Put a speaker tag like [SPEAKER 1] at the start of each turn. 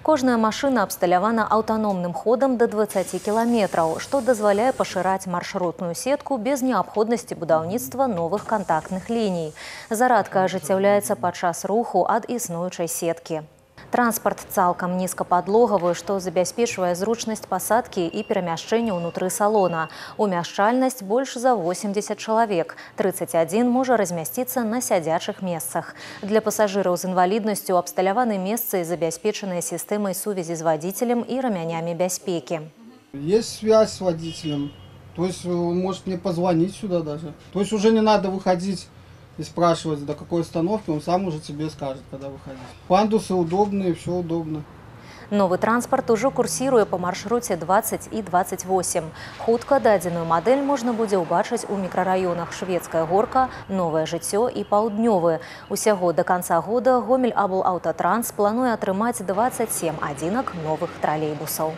[SPEAKER 1] Кожная машина абсталявана аўтаномным ходам до 20 кіламетраў, што дазваляе пашыраць маршрутную сетку без неабходнасці будаўніцтва новых кантактных ліній. Зарадка ажыццяўляецца падчас руху ад існуючай сеткі. Транспарт цалкам нізкападлогавы, што забяспечвае зручнасць пасадкі і перамяшчэння ўнутры салона. Умяшчальнасць больш за 80 чалавек. 31 можа размясціцца на сядзячых месцах. Для пасажыраў з інваліднасцю абсталяваны месцы, забяспечаныя сістэмай сувязі з вадзіцелем і рамянямі бяспекі.
[SPEAKER 2] Есть связь с водителем. То есть он может мне позвонить сюда даже. То есть уже не надо выходить и спрашивать, до какой остановки, он сам уже тебе скажет, когда выходить. Пандусы удобные, все удобно.
[SPEAKER 1] Новы транспарт ужо курсіруе па маршруце 20 і 28. Хутка дадзеную мадэль можна будзе ўбачыць у мікрараёнах Шведская горка, Новае жыццё і Паўднёвы. Усяго да канца года Гомель-Аблаўтатранс плануе атрымаць 27 адзінак новых тралейбусаў.